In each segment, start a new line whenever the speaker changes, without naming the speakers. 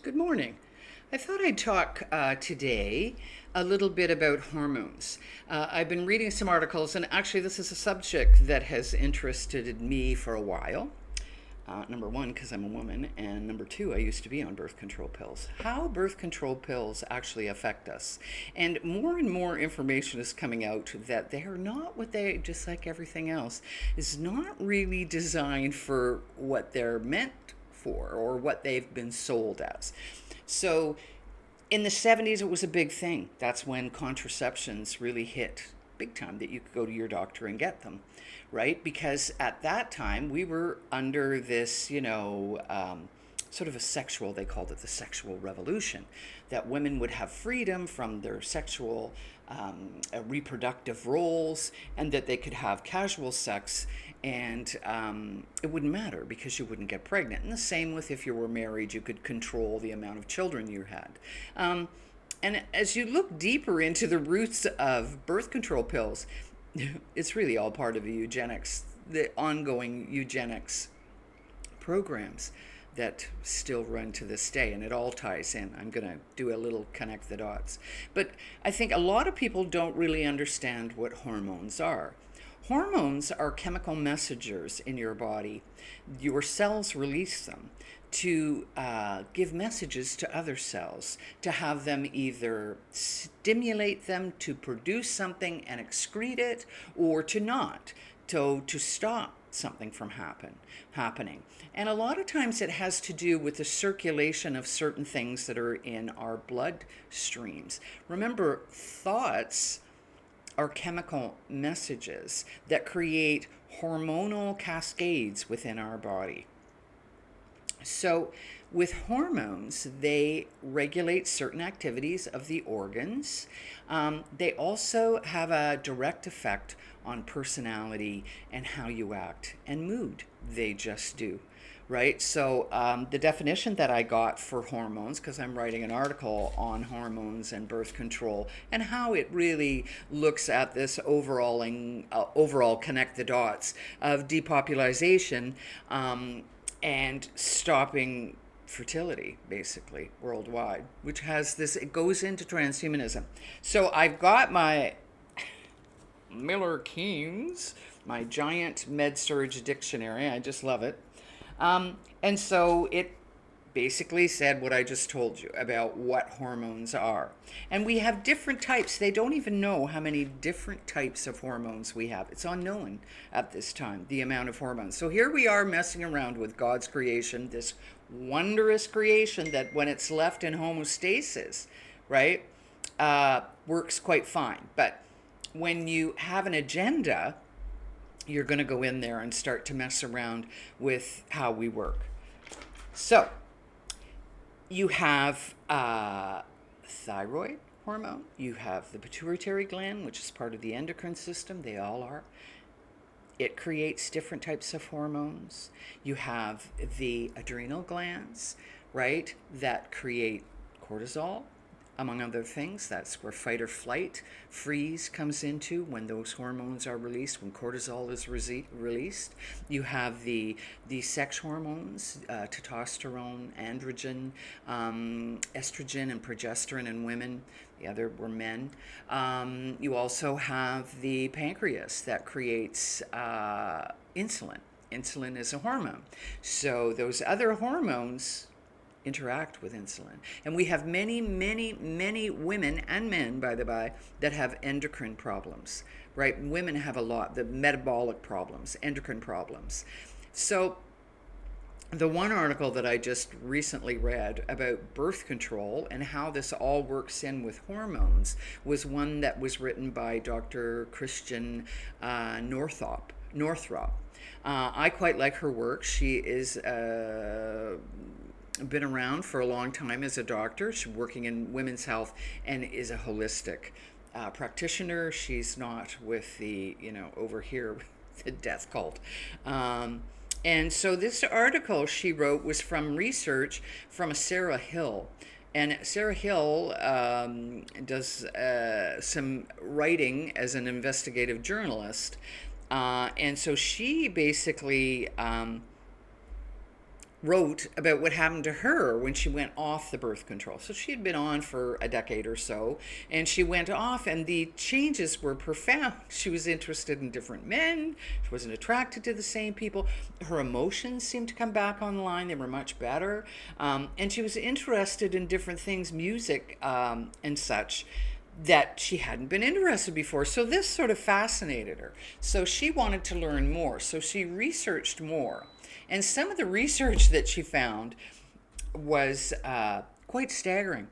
Good morning. I thought I'd talk today a little bit about hormones. I've been reading some articles, and actually, this is a subject that has interested me for a while. Number one, because I'm a woman, and number two, I used to be on birth control pills. How birth control pills actually affect us. And more information is coming out that they are not what they, just like everything else, is not really designed for what they're meant for or what they've been sold as. So in the 70s, it was a big thing. That's when contraceptions really hit big time, that you could go to your doctor and get them, right? Because at that time, we were under this, sort of a sexual, they called it the sexual revolution, that women would have freedom from their sexual reproductive roles, and that they could have casual sex, and it wouldn't matter because you wouldn't get pregnant. And the same with if you were married, you could control the amount of children you had. And as you look deeper into the roots of birth control pills, it's really all part of the eugenics, the ongoing eugenics programs that still run to this day, and it all ties in. I'm going to do a little connect the dots. But I think a lot of people don't really understand what hormones are. Hormones are chemical messengers in your body. Your cells release them to give messages to other cells, to have them either stimulate them to produce something and excrete it, or to not, to stop something from happening. And a lot of times it has to do with the circulation of certain things that are in our blood streams. Remember, thoughts are chemical messages that create hormonal cascades within our body. So, with hormones, they regulate certain activities of the organs. They also have a direct effect on personality and how you act and mood. They just do. Right? So, the definition that I got for hormones, because I'm writing an article on hormones and birth control and how it really looks at this overall connect the dots of depopulation and stopping fertility, basically, worldwide, which has this, it goes into transhumanism. So I've got my Miller Keynes, my giant med-surg dictionary. I just love it. And so it basically said what I just told you about what hormones are. And we have different types. They don't even know how many different types of hormones we have. It's unknown at this time, the amount of hormones. So here we are messing around with God's creation, this wondrous creation that when it's left in homeostasis, right, works quite fine. But when you have an agenda, you're going to go in there and start to mess around with how we work. So, you have thyroid hormone, you have the pituitary gland, which is part of the endocrine system, they all are. It creates different types of hormones. You have the adrenal glands, right, that create cortisol, among other things. That's where fight or flight, freeze comes into when those hormones are released, when cortisol is released. You have the sex hormones, testosterone, androgen, estrogen, and progesterone in women. The other were men. You also have the pancreas that creates insulin. Insulin is a hormone. So those other hormones interact with insulin. And we have many women and men, by the by, that have endocrine problems, right? Women have a lot, the metabolic problems, endocrine problems. So the one article that I just recently read about birth control and how this all works in with hormones was one that was written by Dr. Christian Northrup. I quite like her work. She is been around for a long time as a doctor. She's working in women's health and is a holistic practitioner. She's not with the, over here with the death cult. And so this article she wrote was from research from a Sarah Hill. And Sarah Hill does some writing as an investigative journalist. And so she basically wrote about what happened to her when she went off the birth control. So she had been on for a decade or so, and she went off, and the changes were profound. She was interested in different men. She wasn't attracted to the same people. Her emotions seemed to come back online. They were much better. And she was interested in different things, music and such, that she hadn't been interested before. So this sort of fascinated her. So she wanted to learn more. So she researched more. And some of the research that she found was quite staggering.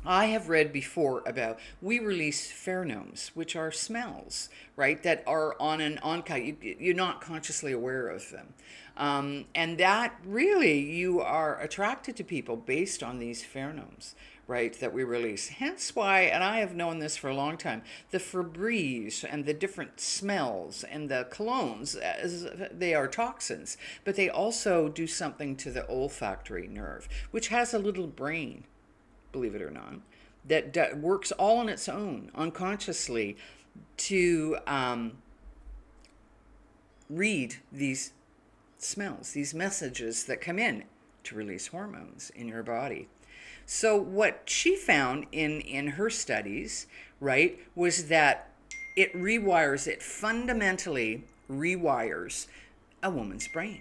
I have read before about we release pheromones, which are smells, right, that are on an you're not consciously aware of them. And that really you are attracted to people based on these pheromones, right, that we release. Hence why, and I have known this for a long time, the Febreze and the different smells and the colognes, they are toxins, but they also do something to the olfactory nerve, which has a little brain, believe it or not, that works all on its own, unconsciously, to read these smells, these messages that come in to release hormones in your body. So what she found in her studies, right, was that it fundamentally rewires a woman's brain.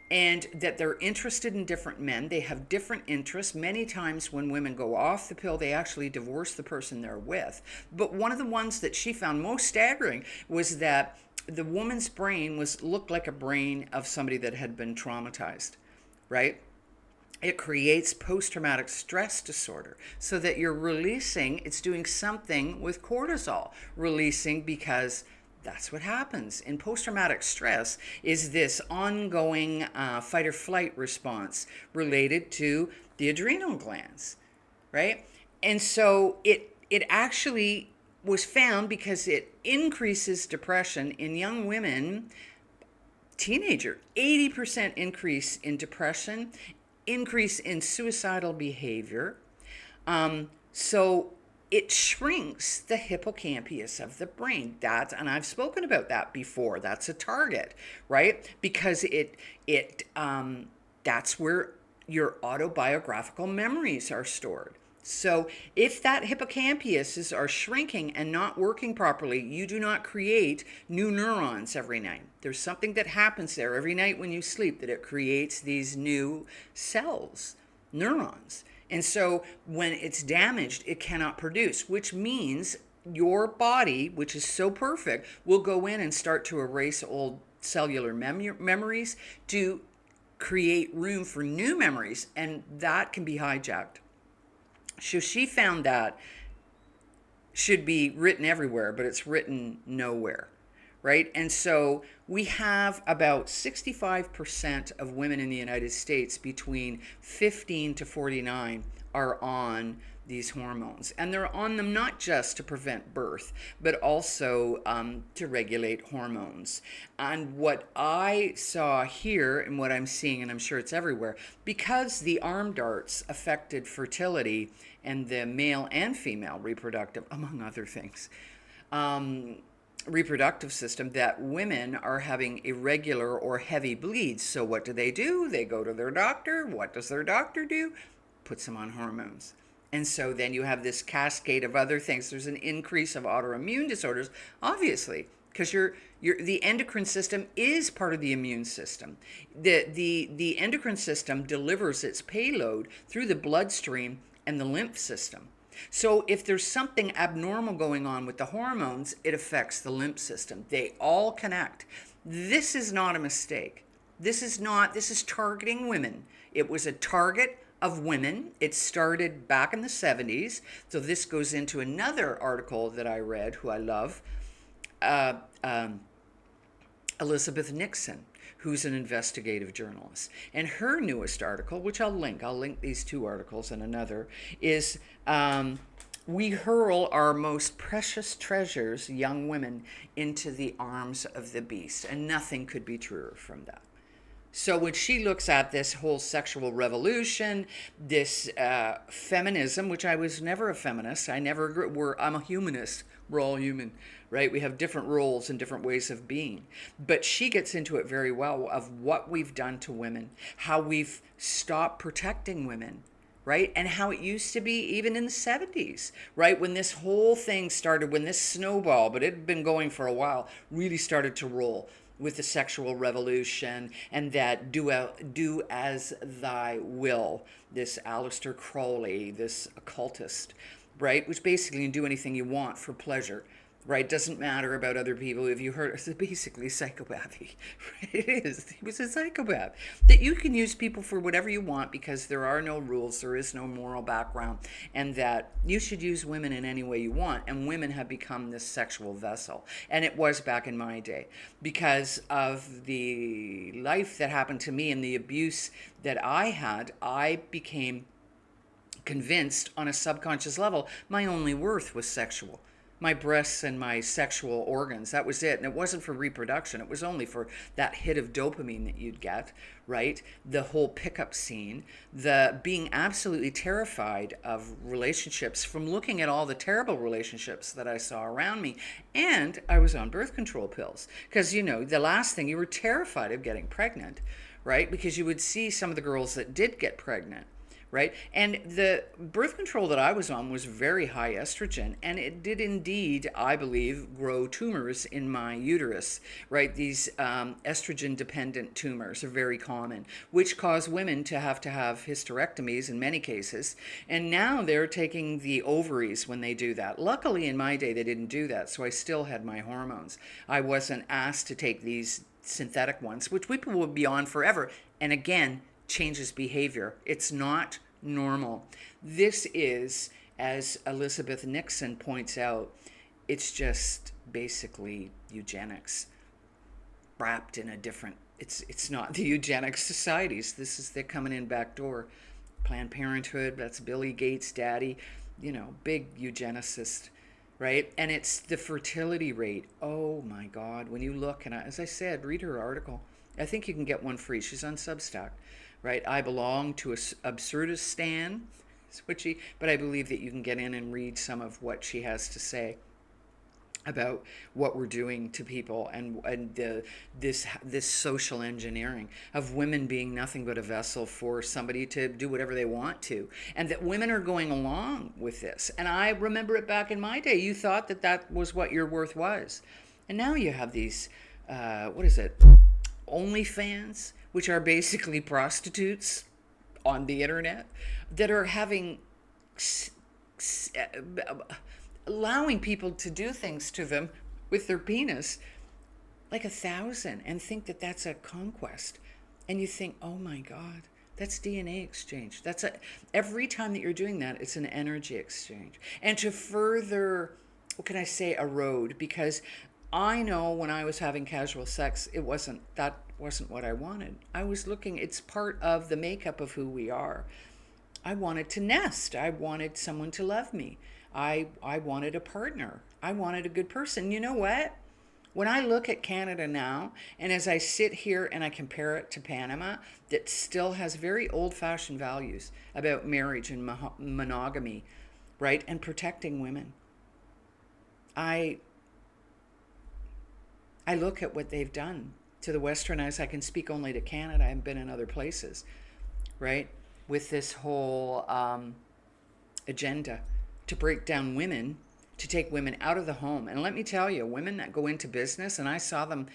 And that they're interested in different men. They have different interests. Many times when women go off the pill, they actually divorce the person they're with. But one of the ones that she found most staggering was that the woman's brain looked like a brain of somebody that had been traumatized, right? It creates post-traumatic stress disorder, so that it's doing something with cortisol, releasing, because that's what happens in post-traumatic stress, is this ongoing fight or flight response related to the adrenal glands, right? And so it actually was found because it increases depression in young women, teenager, 80% increase in depression, increase in suicidal behavior. So it shrinks the hippocampus of the brain. And I've spoken about that before. That's a target, right? Because that's where your autobiographical memories are stored. So if that hippocampus are shrinking and not working properly, you do not create new neurons every night. There's something that happens there every night when you sleep, that it creates these new cells, neurons. And so when it's damaged, it cannot produce, which means your body, which is so perfect, will go in and start to erase old cellular memories to create room for new memories, and that can be hijacked. So she found that should be written everywhere, but it's written nowhere, right? And so we have about 65% of women in the United States between 15 to 49 are on these hormones. And they're on them not just to prevent birth, but also to regulate hormones. And what I saw here, and what I'm seeing, and I'm sure it's everywhere, because the arm darts affected fertility and the male and female reproductive, among other things, reproductive system, that women are having irregular or heavy bleeds. So what do? They go to their doctor. What does their doctor do? Puts them on hormones. And so then you have this cascade of other things. There's an increase of autoimmune disorders, obviously, because the endocrine system is part of the immune system. The endocrine system delivers its payload through the bloodstream and the lymph system. So if there's something abnormal going on with the hormones, it affects the lymph system. They all connect. This is not a mistake. This is targeting women. It was a target of women. It started back in the 70s. So this goes into another article that I read, who I love, Elizabeth Nixon, who's an investigative journalist. And her newest article, which I'll link these two articles and another, is we hurl our most precious treasures, young women, into the arms of the beast. And nothing could be truer from that. So when she looks at this whole sexual revolution, this feminism, which I was never a feminist, I'm a humanist We're all human, right? We have different roles and different ways of being. But she gets into it very well of what we've done to women, how we've stopped protecting women, right? And how it used to be even in the 70s, right? When this whole thing started, when this snowball, but it had been going for a while, really started to roll with the sexual revolution and that do as thy will, this Aleister Crowley, this occultist, right? Which basically do anything you want for pleasure, right? Doesn't matter about other people. If you heard, it's basically psychopathy, right? It is. He was a psychopath. That you can use people for whatever you want because there are no rules, there is no moral background, and that you should use women in any way you want. And women have become this sexual vessel. And it was back in my day because of the life that happened to me and the abuse that I had. I became convinced on a subconscious level my only worth was sexual. My breasts and my sexual organs, that was it. And it wasn't for reproduction, it was only for that hit of dopamine that you'd get, right? The whole pickup scene, the being absolutely terrified of relationships from looking at all the terrible relationships that I saw around me. And I was on birth control pills because, the last thing, you were terrified of getting pregnant, right? Because you would see some of the girls that did get pregnant, right? And the birth control that I was on was very high estrogen, and it did indeed, I believe, grow tumors in my uterus, right? These estrogen dependent tumors are very common, which cause women to have hysterectomies in many cases. And now they're taking the ovaries when they do that. Luckily, in my day, they didn't do that, so I still had my hormones. I wasn't asked to take these synthetic ones, which people would be on forever. And again, changes behavior. It's not normal. This is, as Elizabeth Nixon points out, it's just basically eugenics wrapped in a different, it's not the eugenics societies. This is, they're coming in back door. Planned Parenthood, that's Billy Gates' daddy, big eugenicist, right? And it's the fertility rate. Oh my God. When you look, and as I said, read her article. I think you can get one free. She's on Substack, right? I belong to Absurdistan, but I believe that you can get in and read some of what she has to say about what we're doing to people and this social engineering of women being nothing but a vessel for somebody to do whatever they want to, and that women are going along with this. And I remember it back in my day. You thought that was what your worth was, and now you have these what is it, OnlyFans, which are basically prostitutes on the internet that are having allowing people to do things to them with their penis, like 1,000, and think that that's a conquest. And you think, oh my God, that's DNA exchange. Every time that you're doing that, it's an energy exchange. And to further, what can I say, erode, because I know when I was having casual sex, that wasn't what I wanted. I was looking, it's part of the makeup of who we are. I wanted to nest. I wanted someone to love me. I wanted a partner. I wanted a good person. You know what? When I look at Canada now, and as I sit here and I compare it to Panama, that still has very old-fashioned values about marriage and monogamy, right? And protecting women. I look at what they've done to the Westernized. I can speak only to Canada. I haven't been in other places, right? With this whole agenda to break down women, to take women out of the home. And let me tell you, women that go into business, and I saw them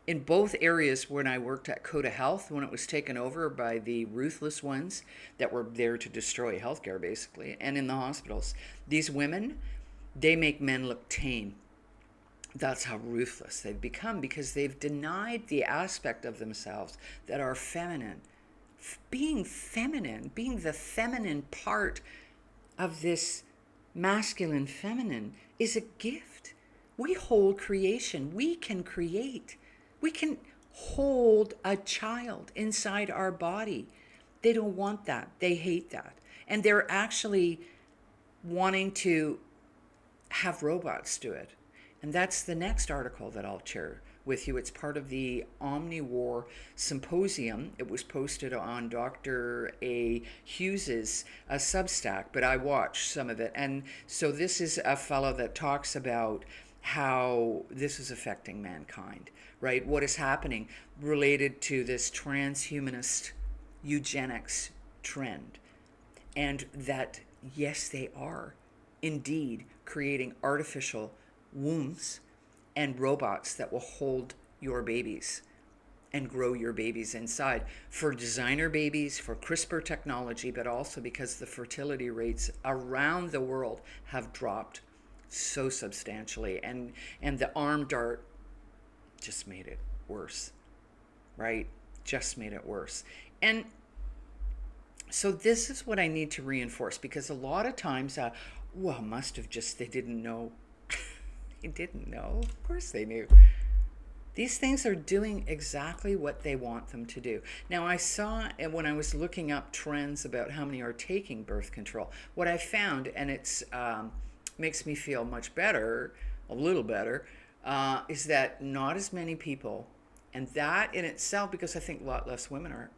in both areas when I worked at Coda Health, when it was taken over by the ruthless ones that were there to destroy healthcare, basically, and in the hospitals. These women, they make men look tame. That's how ruthless they've become, because they've denied the aspect of themselves that are feminine. Being feminine, being the feminine part of this masculine feminine is a gift. We hold creation. We can create. We can hold a child inside our body. They don't want that. They hate that. And they're actually wanting to have robots do it. And that's the next article that I'll share with you. It's part of the Omnivore Symposium. It was posted on Dr. A. Hughes's Substack, but I watched some of it. And so this is a fellow that talks about how this is affecting mankind, right? What is happening related to this transhumanist eugenics trend. And that, yes, they are indeed creating artificial wombs and robots that will hold your babies and grow your babies inside for designer babies, for CRISPR technology, but also because the fertility rates around the world have dropped so substantially. And the arm dart just made it worse, right? Just made it worse. And so this is what I need to reinforce, because a lot of times, well, must have just, they didn't know. They didn't know. Of course they knew. These things are doing exactly what they want them to do. Now, I saw when I was looking up trends about how many are taking birth control, what I found, and it's makes me feel much better, a little better, is that not as many people, and that in itself, because I think a lot less women are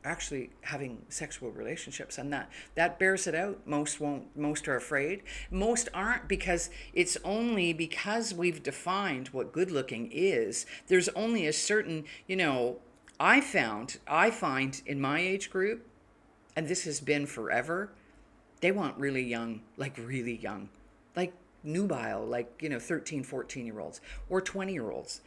actually having sexual relationships, and that bears it out. Most won't. Most are afraid. Most aren't, because it's only because we've defined what good looking is. There's only a certain, I find in my age group, and this has been forever, they want really young, like nubile, 13, 14-year-olds or 20-year-olds.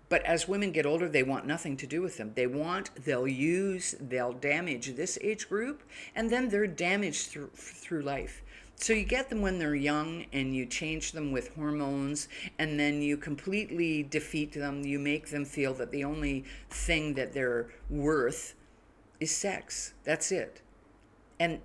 But as women get older, they want nothing to do with them. They'll damage this age group, and then they're damaged through life. So you get them when they're young, and you change them with hormones, and then you completely defeat them. You make them feel that the only thing that they're worth is sex. That's it. And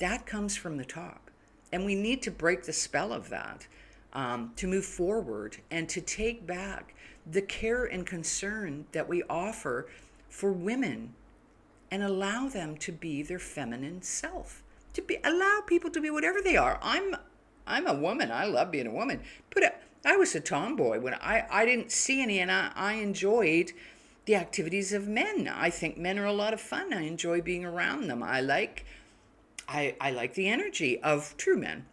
that comes from the top. And we need to break the spell of that, to move forward and to take back the care and concern that we offer for women, and allow them to be their feminine self, allow people to be whatever they are. I'm a woman. I love being a woman, but I was a tomboy when I didn't see any, and I enjoyed the activities of men. I think men are a lot of fun. I enjoy being around them. I like the energy of true men.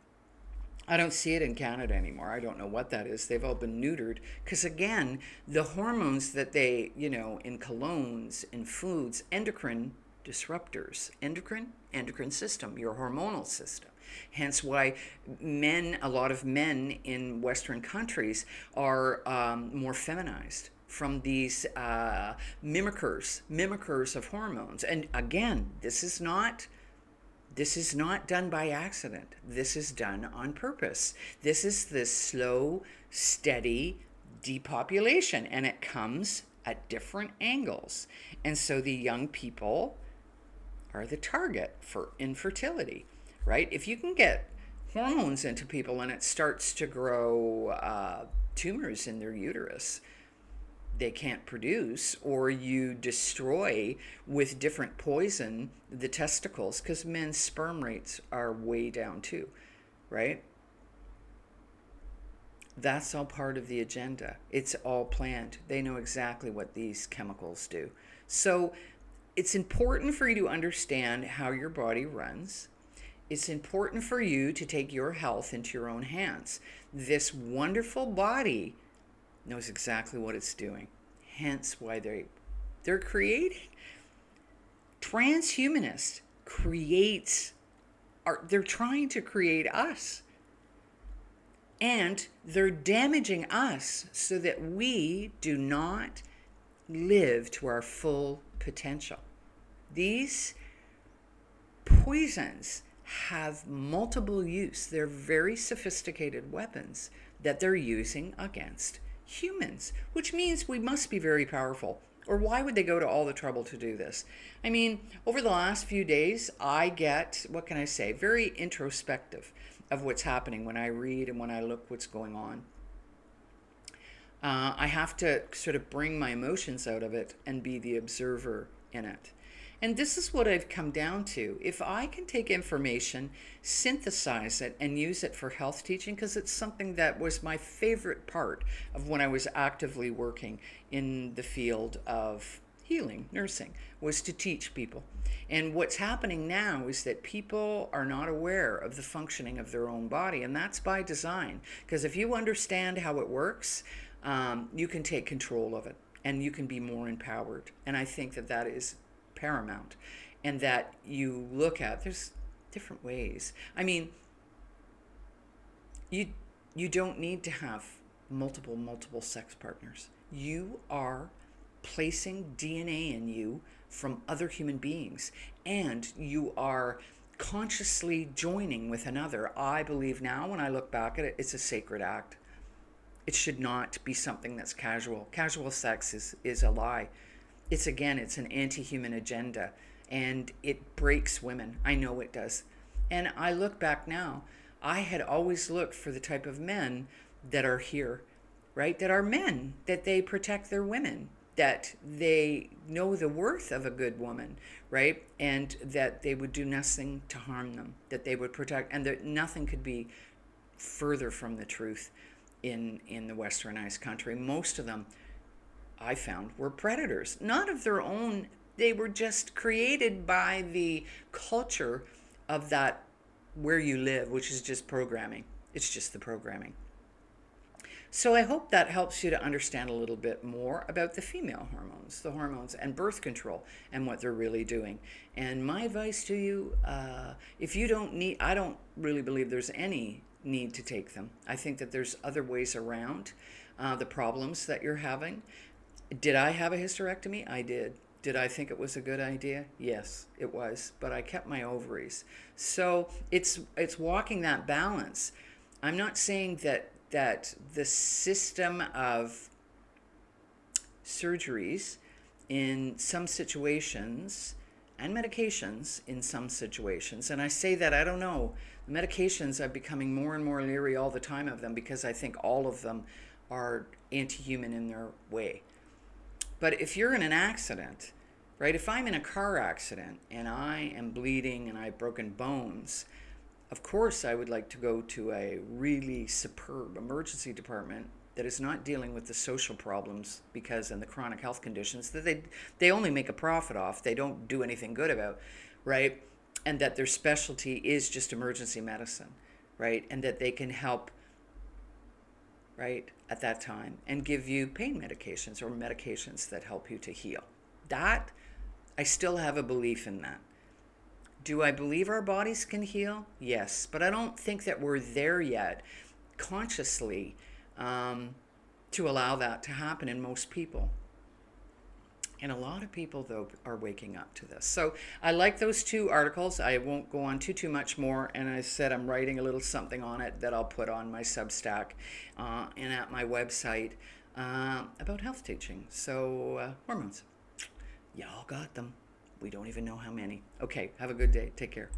I don't see it in Canada anymore. I don't know what that is. They've all been neutered. Because again, the hormones that they, in colognes, in foods, endocrine disruptors, endocrine system, your hormonal system. Hence why a lot of men in Western countries are more feminized from these mimickers of hormones. And again, this is not done by accident. This is done on purpose. This is the slow, steady depopulation, and it comes at different angles. And so the young people are the target for infertility, right? If you can get hormones into people and it starts to grow tumors in their uterus, they can't produce, or you destroy with different poison the testicles, because men's sperm rates are way down too, right? That's all part of the agenda. It's all planned. They know exactly what these chemicals do. So it's important for you to understand how your body runs. It's important for you to take your health into your own hands. This wonderful body knows exactly what it's doing. Hence why they're creating. Transhumanists they're trying to create us. And they're damaging us so that we do not live to our full potential. These poisons have multiple use. They're very sophisticated weapons that they're using against humans, which means we must be very powerful. Or why would they go to all the trouble to do this? I mean, over the last few days, I get, what can I say, very introspective of what's happening when I read and when I look what's going on. I have to sort of bring my emotions out of it and be the observer in it. And this is what I've come down to. If I can take information, synthesize it, and use it for health teaching, because it's something that was my favorite part of when I was actively working in the field of healing, nursing, was to teach people. And what's happening now is that people are not aware of the functioning of their own body, and that's by design. Because if you understand how it works, you can take control of it and you can be more empowered. And I think that that is paramount. And that you look at, there's different ways. I mean, you you don't need to have multiple sex partners. You are placing DNA in you from other human beings, and you are consciously joining with another. I believe now, when I look back at it, it's a sacred act. It should not be something that's casual. Casual sex is a lie. It's, again, it's an anti-human agenda, and it breaks women. I know it does. And I look back now, I had always looked for the type of men that are here, right? That are men, that they protect their women, that they know the worth of a good woman, right? And that they would do nothing to harm them, that they would protect, and that nothing could be further from the truth in the westernized country. Most of them, I found, were predators, not of their own. They were just created by the culture of that where you live, which is just programming. It's just the programming. So I hope that helps you to understand a little bit more about the female hormones, the hormones and birth control and what they're really doing. And my advice to you, if you don't need, I don't really believe there's any need to take them. I think that there's other ways around the problems that you're having. Did I have a hysterectomy? I did. Did I think it was a good idea? Yes, it was, but I kept my ovaries. So it's walking that balance. I'm not saying that the system of surgeries in some situations and medications in some situations, and I say that, I don't know, the medications, I'm becoming more and more leery all the time of them, because I think all of them are anti-human in their way. But if you're in an accident, right, if I'm in a car accident and I am bleeding and I've broken bones, of course I would like to go to a really superb emergency department that is not dealing with the social problems because and the chronic health conditions that they only make a profit off. They don't do anything good about, right? And that their specialty is just emergency medicine, right? And that they can help, right, at that time, and give you pain medications or medications that help you to heal. That, I still have a belief in that. Do I believe our bodies can heal? Yes, but I don't think that we're there yet consciously to allow that to happen in most people. And a lot of people, though, are waking up to this. So I like those two articles. I won't go on too much more. And I said I'm writing a little something on it that I'll put on my Substack and at my website about health teaching. So hormones. Y'all got them. We don't even know how many. Okay, have a good day. Take care.